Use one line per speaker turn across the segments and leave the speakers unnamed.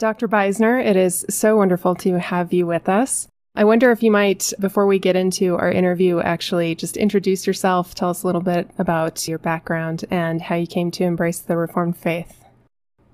Dr. Beisner, it is so wonderful to have you with us. I wonder if you might, before we get into our interview, actually just introduce yourself, tell us a little bit about your background and how you came to embrace the Reformed faith.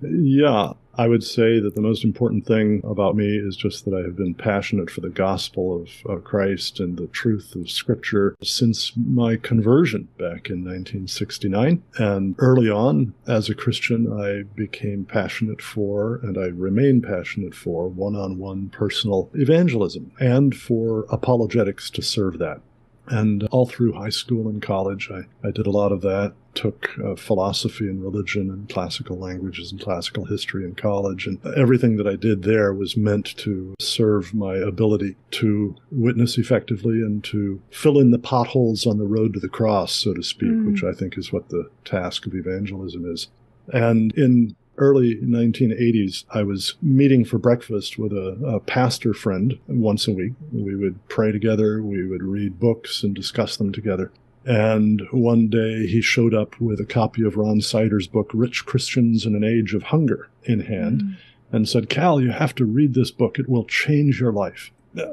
Yeah, I would say that the most important thing about me is just that I have been passionate for the gospel of Christ and the truth of Scripture since my conversion back in 1969. And early on, as a Christian, I became passionate for, and I remain passionate for, one-on-one personal evangelism and for apologetics to serve that. And all through high school and college, I did a lot of that. Took philosophy and religion and classical languages and classical history in college. And everything that I did there was meant to serve my ability to witness effectively and to fill in the potholes on the road to the cross, so to speak, which I think is what the task of evangelism is. And in early 1980s, I was meeting for breakfast with a pastor friend once a week. We would pray together, we would read books and discuss them together. And one day he showed up with a copy of Ron Sider's book, Rich Christians in an Age of Hunger, in hand, and said, "Cal, you have to read this book. It will change your life."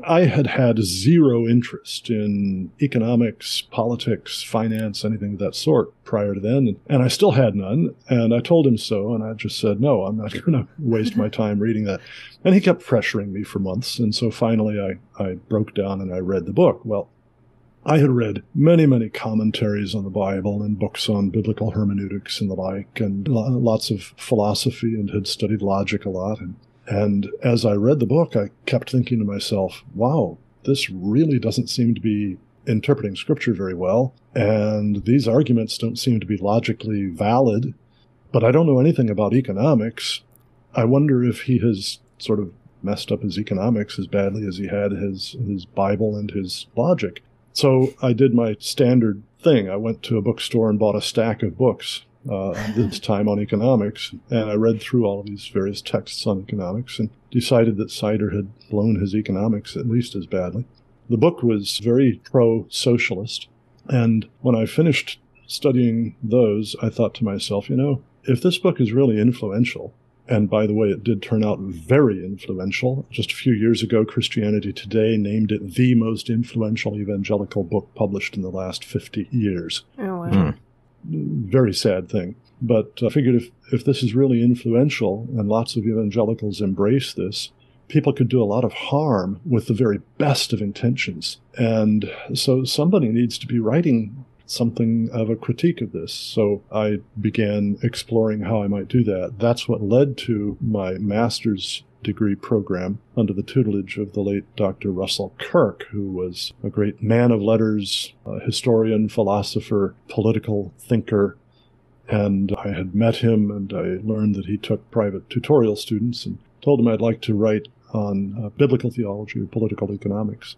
I had zero interest in economics, politics, finance, anything of that sort prior to then, and I still had none, and I told him so, and I just said, no, I'm not going to waste my time reading that. And he kept pressuring me for months, and so finally I broke down and I read the book. Well, I had read many, many commentaries on the Bible and books on biblical hermeneutics and the like, and lots of philosophy, and had studied logic a lot. And as I read the book, I kept thinking to myself, wow, this really doesn't seem to be interpreting Scripture very well, and these arguments don't seem to be logically valid, but I don't know anything about economics. I wonder if he has sort of messed up his economics as badly as he had his Bible and his logic. So I did my standard thing. I went to a bookstore and bought a stack of books, this time on economics, and I read through all of these various texts on economics and decided that Sider had blown his economics at least as badly. The book was very pro-socialist, and when I finished studying those, I thought to myself, if this book is really influential, and by the way, it did turn out very influential. Just a few years ago, Christianity Today named it the most influential evangelical book published in the last 50 years.
Oh, wow.
Very sad thing. But I figured if this is really influential and lots of evangelicals embrace this, people could do a lot of harm with the very best of intentions. And so somebody needs to be writing something of a critique of this. So I began exploring how I might do that. That's what led to my master's degree program under the tutelage of the late Dr. Russell Kirk, who was a great man of letters, historian, philosopher, political thinker. And I had met him, and I learned that he took private tutorial students, and told him I'd like to write on biblical theology or political economics.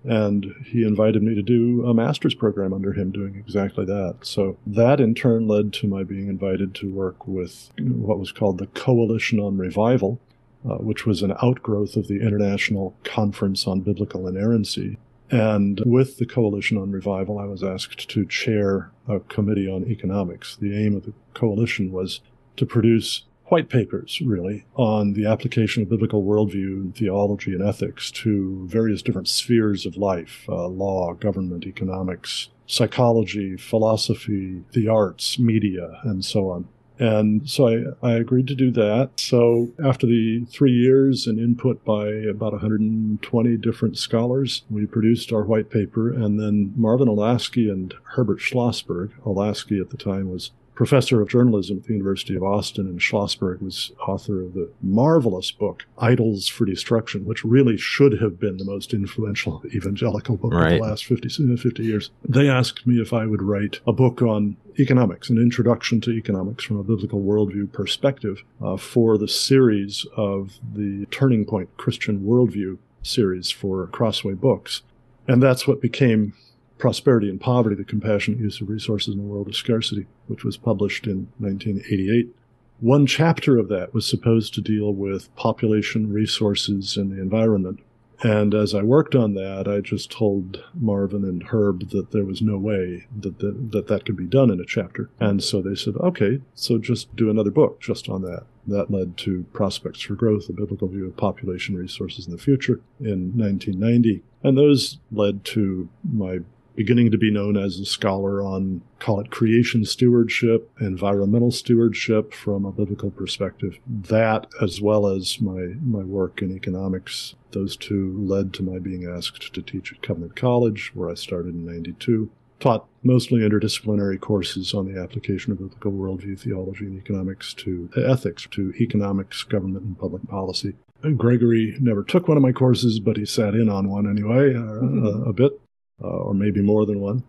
And he invited me to do a master's program under him doing exactly that. So that in turn led to my being invited to work with what was called the Coalition on Revival, which was an outgrowth of the International Conference on Biblical Inerrancy. And with the Coalition on Revival, I was asked to chair a committee on economics. The aim of the coalition was to produce white papers, really, on the application of biblical worldview and theology and ethics to various different spheres of life, law, government, economics, psychology, philosophy, the arts, media, and so on. And so I agreed to do that. So after the 3 years and input by about 120 different scholars, we produced our white paper, and then Marvin Olasky and Herbert Schlossberg, Olasky at the time was professor of journalism at the University of Austin, and Schlossberg was author of the marvelous book, Idols for Destruction, which really should have been the most influential evangelical book of the last 50 years. They asked me if I would write a book on economics, an introduction to economics from a biblical worldview perspective, for the series of the Turning Point Christian Worldview series for Crossway Books. And that's what became Prosperity and Poverty, the Compassionate Use of Resources in a World of Scarcity, which was published in 1988. One chapter of that was supposed to deal with population, resources, and the environment. And as I worked on that, I just told Marvin and Herb that there was no way that could be done in a chapter. And so they said, okay, so just do another book just on that. That led to Prospects for Growth, a biblical view of population resources in the future in 1990. And those led to my beginning to be known as a scholar on, call it creation stewardship, environmental stewardship from a biblical perspective. That, as well as my work in economics, those two led to my being asked to teach at Covenant College, where I started in 92. Taught mostly interdisciplinary courses on the application of biblical worldview, theology, and economics to ethics, to economics, government, and public policy. Gregory never took one of my courses, but he sat in on one anyway, a bit. Or maybe more than one.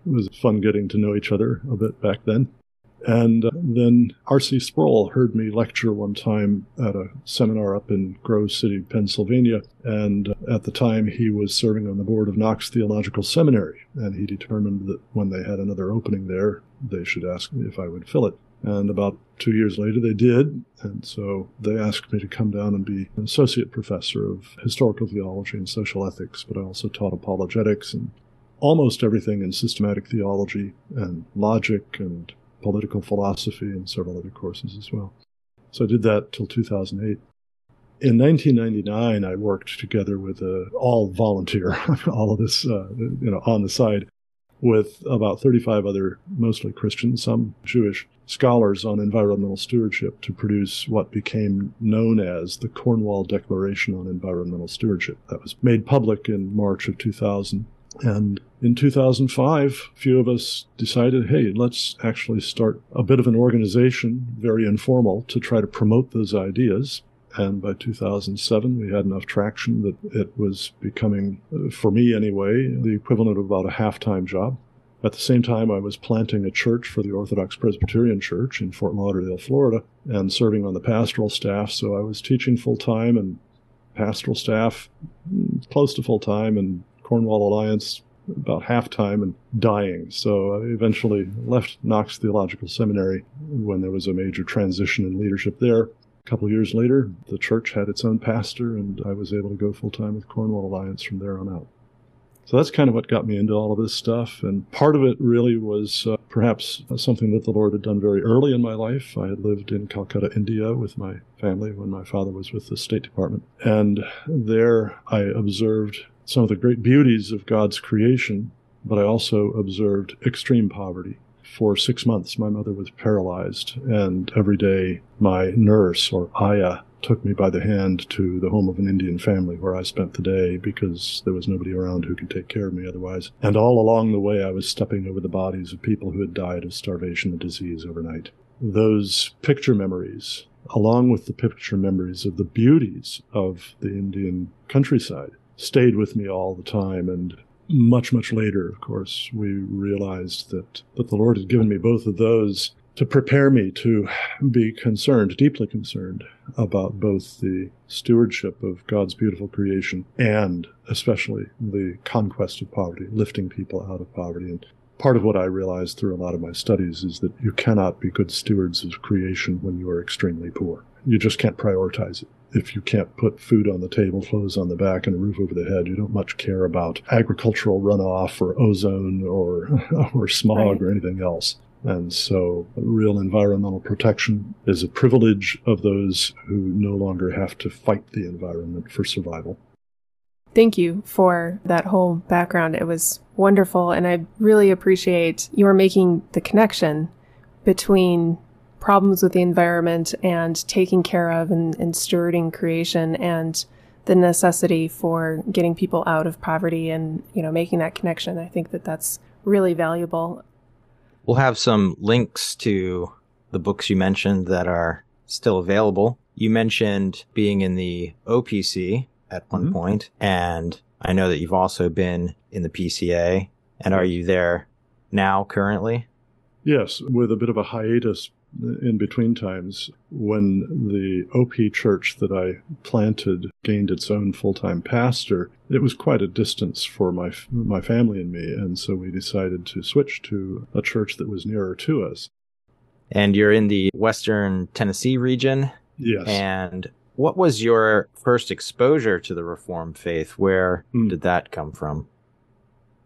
It was fun getting to know each other a bit back then. And then R.C. Sproul heard me lecture one time at a seminar up in Grove City, Pennsylvania. And at the time, he was serving on the board of Knox Theological Seminary. And he determined that when they had another opening there, they should ask me if I would fill it. And about 2 years later, they did. And so they asked me to come down and be an associate professor of historical theology and social ethics, but I also taught apologetics and almost everything in systematic theology and logic and political philosophy and several other courses as well. So I did that till 2008. In 1999, I worked together with all volunteer, all of this, on the side, with about 35 other, mostly Christian, some Jewish, scholars on environmental stewardship to produce what became known as the Cornwall Declaration on Environmental Stewardship. That was made public in March of 2000. And in 2005, a few of us decided, hey, let's actually start a bit of an organization, very informal, to try to promote those ideas. And by 2007, we had enough traction that it was becoming, for me anyway, the equivalent of about a half-time job. At the same time, I was planting a church for the Orthodox Presbyterian Church in Fort Lauderdale, Florida, and serving on the pastoral staff. So I was teaching full-time and pastoral staff close to full-time, and Cornwall Alliance about half-time and dying. So I eventually left Knox Theological Seminary when there was a major transition in leadership there. A couple of years later, the church had its own pastor, and I was able to go full-time with Cornwall Alliance from there on out. So that's kind of what got me into all of this stuff. And part of it really was perhaps something that the Lord had done very early in my life. I had lived in Calcutta, India with my family when my father was with the State Department. And there I observed some of the great beauties of God's creation, but I also observed extreme poverty. For 6 months, my mother was paralyzed, and every day my nurse, or Aya, took me by the hand to the home of an Indian family where I spent the day because there was nobody around who could take care of me otherwise. And all along the way, I was stepping over the bodies of people who had died of starvation and disease overnight. Those picture memories, along with the picture memories of the beauties of the Indian countryside, stayed with me all the time. And much, much later, of course, we realized that the Lord had given me both of those to prepare me to be concerned, deeply concerned, about both the stewardship of God's beautiful creation and especially the conquest of poverty, lifting people out of poverty. And part of what I realized through a lot of my studies is that you cannot be good stewards of creation when you are extremely poor. You just can't prioritize it. If you can't put food on the table, clothes on the back, and a roof over the head, you don't much care about agricultural runoff or ozone or smog or anything else. And so real environmental protection is a privilege of those who no longer have to fight the environment for survival.
Thank you for that whole background. It was wonderful, and I really appreciate your making the connection between problems with the environment and taking care of and stewarding creation and the necessity for getting people out of poverty and, making that connection. I think that that's really valuable.
We'll have some links to the books you mentioned that are still available. You mentioned being in the OPC at one point, and I know that you've also been in the PCA. And are you there now currently?
Yes, with a bit of a hiatus in between times. When the OP church that I planted gained its own full-time pastor, it was quite a distance for my family and me, and so we decided to switch to a church that was nearer to us.
And you're in the Western Tennessee region?
Yes.
And What was your first exposure to the Reformed faith? Where did that come from?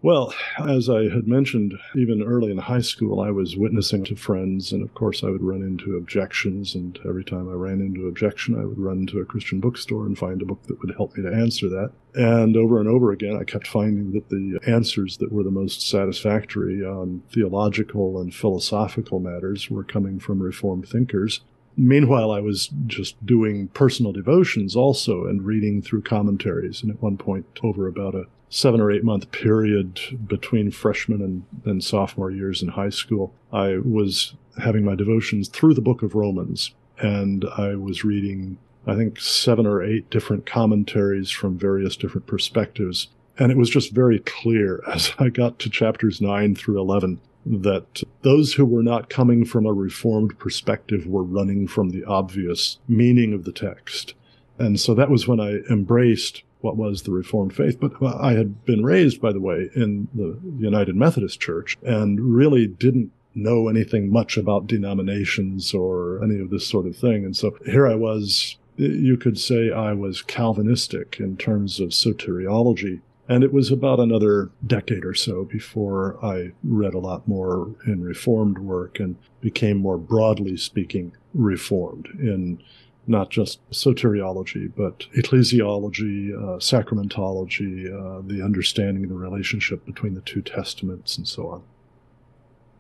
Well, as I had mentioned, even early in high school, I was witnessing to friends, and of course I would run into objections, and every time I ran into an objection, I would run to a Christian bookstore and find a book that would help me to answer that. And over again, I kept finding that the answers that were the most satisfactory on theological and philosophical matters were coming from Reformed thinkers. Meanwhile, I was just doing personal devotions also and reading through commentaries. And at one point, over about a 7 or 8 month period between freshman and sophomore years in high school, I was having my devotions through the book of Romans. And I was reading, I think, 7 or 8 different commentaries from various different perspectives. And it was just very clear as I got to chapters 9 through 11 that those who were not coming from a Reformed perspective were running from the obvious meaning of the text. And so that was when I embraced what was the Reformed faith. But I had been raised, by the way, in the United Methodist Church and really didn't know anything much about denominations or any of this sort of thing. And so here I was, you could say I was Calvinistic in terms of soteriology. And it was about another decade or so before I read a lot more in Reformed work and became more broadly speaking Reformed in not just soteriology, but ecclesiology, sacramentology, the understanding of the relationship between the two testaments and so on.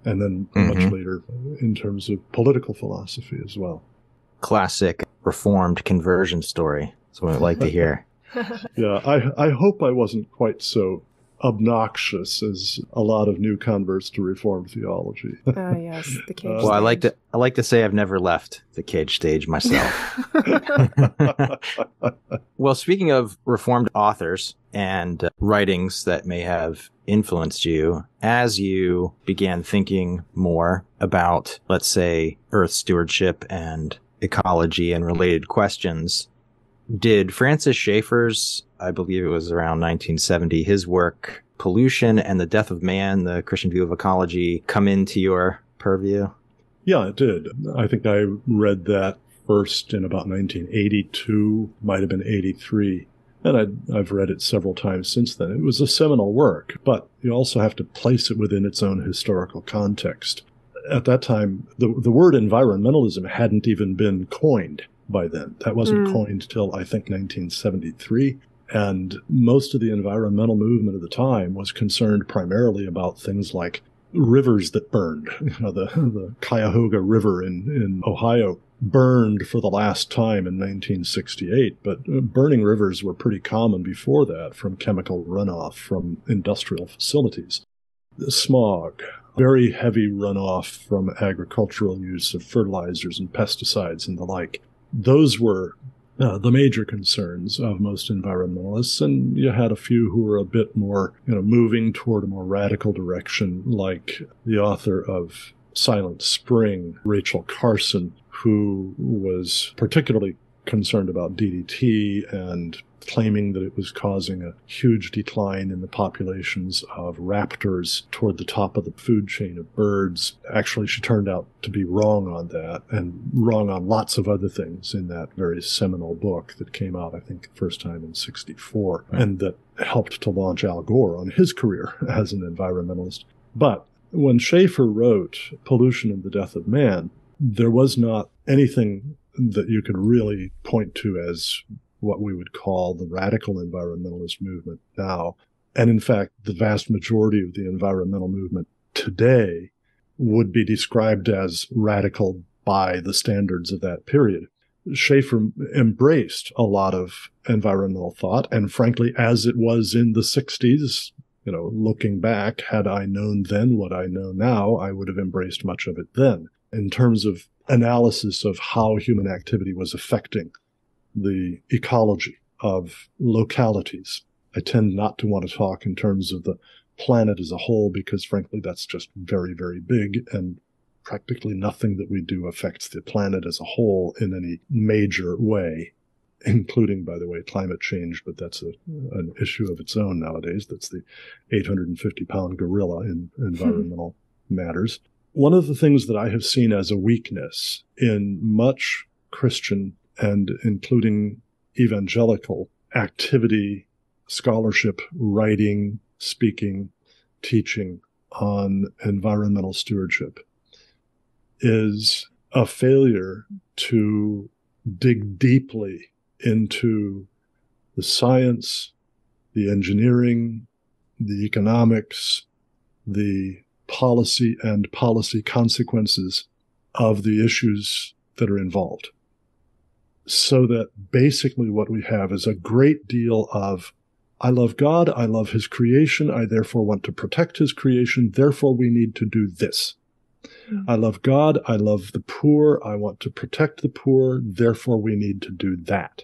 And then much later in terms of political philosophy as well.
Classic Reformed conversion story. That's what I'd like to hear.
Yeah, I hope I wasn't quite so obnoxious as a lot of new converts to Reformed theology.
Oh, yes, the cage
well,
stage.
I like to say I've never left the cage stage myself. Well, speaking of Reformed authors and writings that may have influenced you, as you began thinking more about, let's say, earth stewardship and ecology and related questions, did Francis Schaeffer's, I believe it was around 1970, his work, Pollution and the Death of Man, the Christian View of Ecology, come into your purview?
Yeah, it did. I think I read that first in about 1982, might have been 83. And I've read it several times since then. It was a seminal work, but you also have to place it within its own historical context. At that time, the word environmentalism hadn't even been coined by then. That wasn't coined till, I think, 1973. And most of the environmental movement of the time was concerned primarily about things like rivers that burned. The Cuyahoga River in Ohio burned for the last time in 1968, but burning rivers were pretty common before that from chemical runoff from industrial facilities. The smog, very heavy runoff from agricultural use of fertilizers and pesticides and the like. Those were the major concerns of most environmentalists, and you had a few who were a bit more, moving toward a more radical direction, like the author of Silent Spring, Rachel Carson, who was particularly concerned about DDT and claiming that it was causing a huge decline in the populations of raptors toward the top of the food chain of birds. Actually, she turned out to be wrong on that and wrong on lots of other things in that very seminal book that came out, I think, the first time in 1964, and that helped to launch Al Gore on his career as an environmentalist. But when Schaeffer wrote Pollution and the Death of Man, there was not anything that you could really point to as what we would call the radical environmentalist movement now. And in fact, the vast majority of the environmental movement today would be described as radical by the standards of that period. Schaeffer embraced a lot of environmental thought, and frankly, as it was in the 60s, looking back, had I known then what I know now, I would have embraced much of it then. In terms of analysis of how human activity was affecting the ecology of localities, I tend not to want to talk in terms of the planet as a whole because, frankly, that's just very, very big, and practically nothing that we do affects the planet as a whole in any major way, including, by the way, climate change, but that's an issue of its own nowadays. That's the 850-pound gorilla in environmental matters. One of the things that I have seen as a weakness in much Christian and including evangelical activity, scholarship, writing, speaking, teaching on environmental stewardship is a failure to dig deeply into the science, the engineering, the economics, the policy and policy consequences of the issues that are involved. So that basically what we have is a great deal of, I love God, I love his creation, I therefore want to protect his creation, therefore we need to do this. I love God, I love the poor, I want to protect the poor, therefore we need to do that.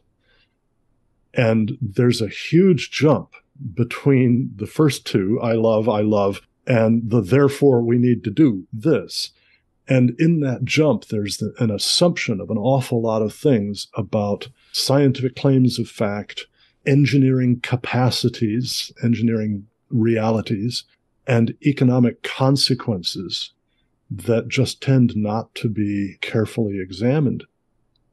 And there's a huge jump between the first two, I love, and the therefore we need to do this. And in that jump, there's an assumption of an awful lot of things about scientific claims of fact, engineering capacities, engineering realities, and economic consequences that just tend not to be carefully examined.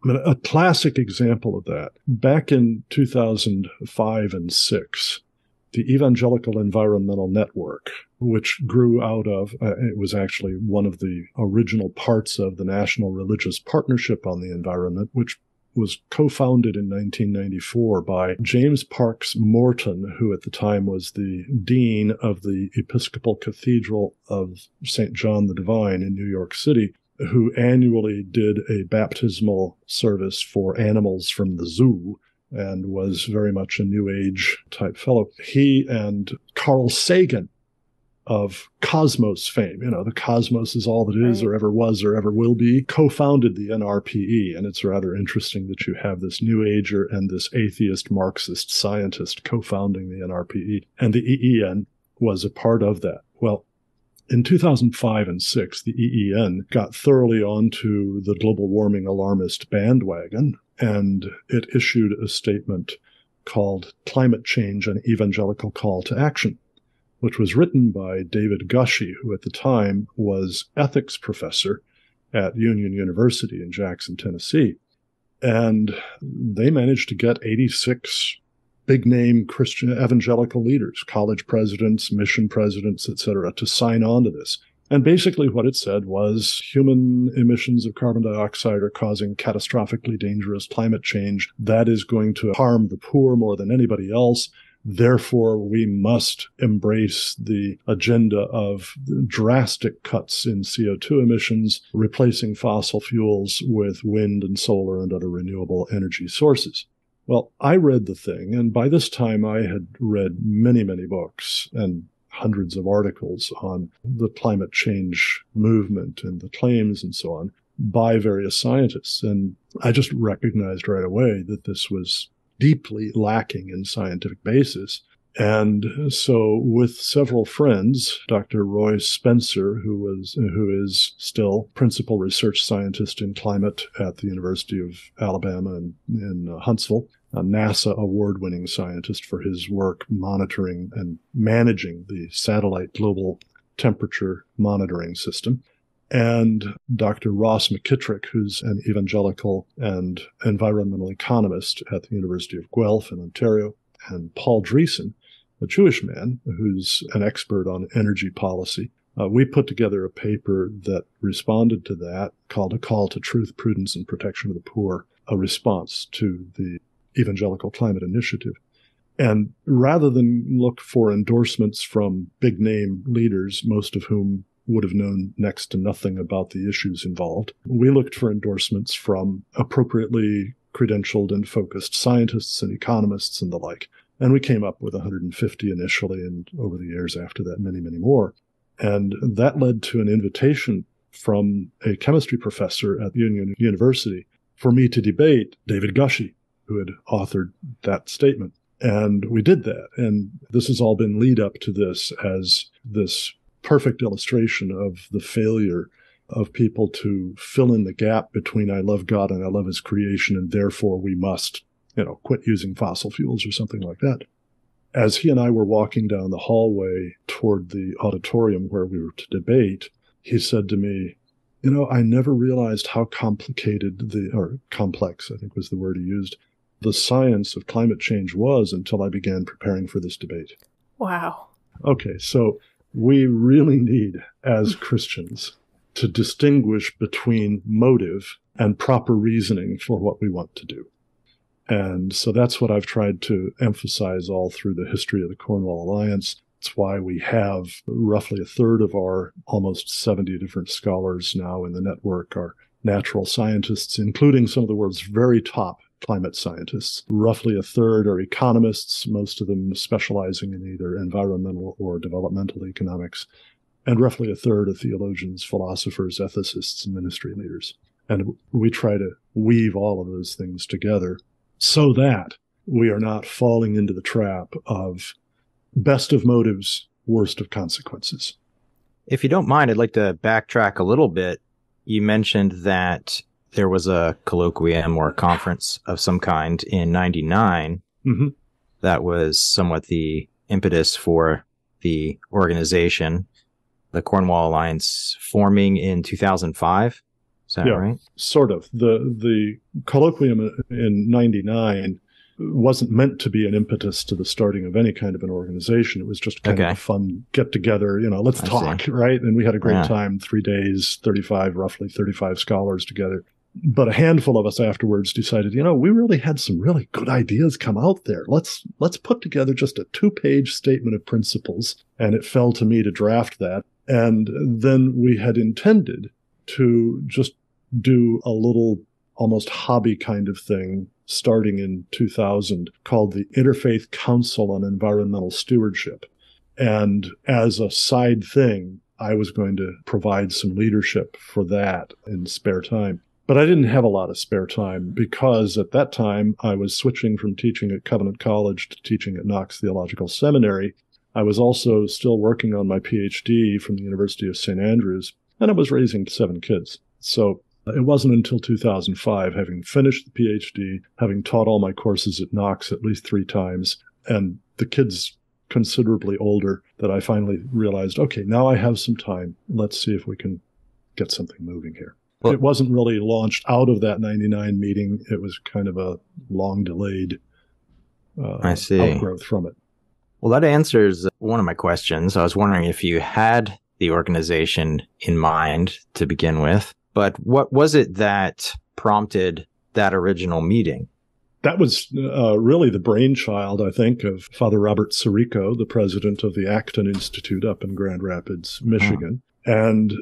I mean, a classic example of that, back in 2005 and 6, the Evangelical Environmental Network, which grew out of, it was actually one of the original parts of the National Religious Partnership on the Environment, which was co-founded in 1994 by James Parks Morton, who at the time was the dean of the Episcopal Cathedral of St. John the Divine in New York City, who annually did a baptismal service for animals from the zoo and was very much a New Age type fellow. He and Carl Sagan of Cosmos fame, the cosmos is all that is or ever was or ever will be, co-founded the NRPE. And it's rather interesting that you have this New Ager and this atheist Marxist scientist co-founding the NRPE. And the EEN was a part of that. Well, in 2005 and 6, the EEN got thoroughly onto the global warming alarmist bandwagon, and it issued a statement called Climate Change: An Evangelical Call to Action, which was written by David Gushee, who at the time was ethics professor at Union University in Jackson, Tennessee. And they managed to get 86 big-name Christian evangelical leaders, college presidents, mission presidents, etc., to sign on to this. And basically what it said was human emissions of carbon dioxide are causing catastrophically dangerous climate change. That is going to harm the poor more than anybody else. Therefore, we must embrace the agenda of drastic cuts in CO2 emissions, replacing fossil fuels with wind and solar and other renewable energy sources. Well, I read the thing, and by this time I had read many, many books and hundreds of articles on the climate change movement and the claims and so on by various scientists. And I just recognized right away that this was deeply lacking in scientific basis. And so with several friends, Dr. Roy Spencer, who is still principal research scientist in climate at the University of Alabama in Huntsville, a NASA award-winning scientist for his work monitoring and managing the satellite global temperature monitoring system, and Dr. Ross McKittrick, who's an evangelical and environmental economist at the University of Guelph in Ontario, and Paul Dreesen, a Jewish man who's an expert on energy policy. We put together a paper that responded to that, called A Call to Truth, Prudence, and Protection of the Poor, a response to the Evangelical Climate Initiative. And rather than look for endorsements from big-name leaders, most of whom would have known next to nothing about the issues involved, we looked for endorsements from appropriately credentialed and focused scientists and economists and the like. And we came up with 150 initially, and over the years after that, many, many more. And that led to an invitation from a chemistry professor at Union University for me to debate David Gushee, who had authored that statement. And we did that. And this has all been lead up to this as this perfect illustration of the failure of people to fill in the gap between I love God and I love his creation, and therefore we must, quit using fossil fuels or something like that. As he and I were walking down the hallway toward the auditorium where we were to debate, he said to me, I never realized how complicated or complex, I think was the word he used, the science of climate change was until I began preparing for this debate.
Wow.
Okay, so we really need, as Christians, to distinguish between motive and proper reasoning for what we want to do. And so that's what I've tried to emphasize all through the history of the Cornwall Alliance. It's why we have roughly a third of our almost 70 different scholars now in the network are natural scientists, including some of the world's very top climate scientists. Roughly a third are economists, most of them specializing in either environmental or developmental economics. And roughly a third are theologians, philosophers, ethicists, and ministry leaders. And we try to weave all of those things together so that we are not falling into the trap of best of motives, worst of consequences.
If you don't mind, I'd like to backtrack a little bit. You mentioned that there was a colloquium or a conference of some kind in 99.
Mm-hmm.
That was somewhat the impetus for the organization, the Cornwall Alliance, forming in 2005. Is that right?
Sort of. The colloquium in 99 wasn't meant to be an impetus to the starting of any kind of an organization. It was just kind of a fun get together, let's talk, right? And we had a great time, 3 days, roughly 35 scholars together. But a handful of us afterwards decided, we really had some really good ideas come out there. Let's put together just a 2-page statement of principles. And it fell to me to draft that. And then we had intended to just do a little almost hobby kind of thing starting in 2000 called the Interfaith Council on Environmental Stewardship. And as a side thing, I was going to provide some leadership for that in spare time. But I didn't have a lot of spare time because at that time I was switching from teaching at Covenant College to teaching at Knox Theological Seminary. I was also still working on my PhD from the University of St. Andrews, and I was raising 7 kids. So it wasn't until 2005, having finished the PhD, having taught all my courses at Knox at least 3 times, and the kids considerably older, that I finally realized, okay, now I have some time. Let's see if we can get something moving here. Well, it wasn't really launched out of that 99 meeting. It was kind of a long delayed outgrowth from it.
Well, that answers one of my questions. I was wondering if you had the organization in mind to begin with, but what was it that prompted that original meeting?
That was really the brainchild, I think, of Father Robert Sirico, the president of the Acton Institute up in Grand Rapids, Michigan. And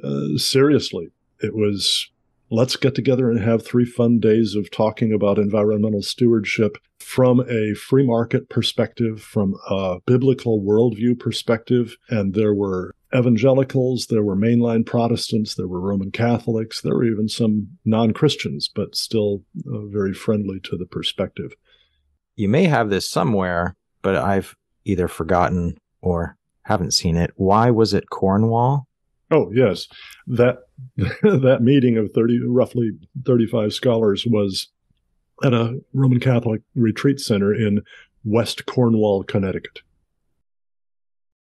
seriously, it was, let's get together and have 3 fun days of talking about environmental stewardship from a free market perspective, from a biblical worldview perspective. And there were evangelicals, there were mainline Protestants, there were Roman Catholics, there were even some non-Christians, but still very friendly to the perspective.
You may have this somewhere, but I've either forgotten or haven't seen it. Why was it Cornwall?
Oh, yes. That meeting of roughly 35 scholars was at a Roman Catholic retreat center in West Cornwall, Connecticut.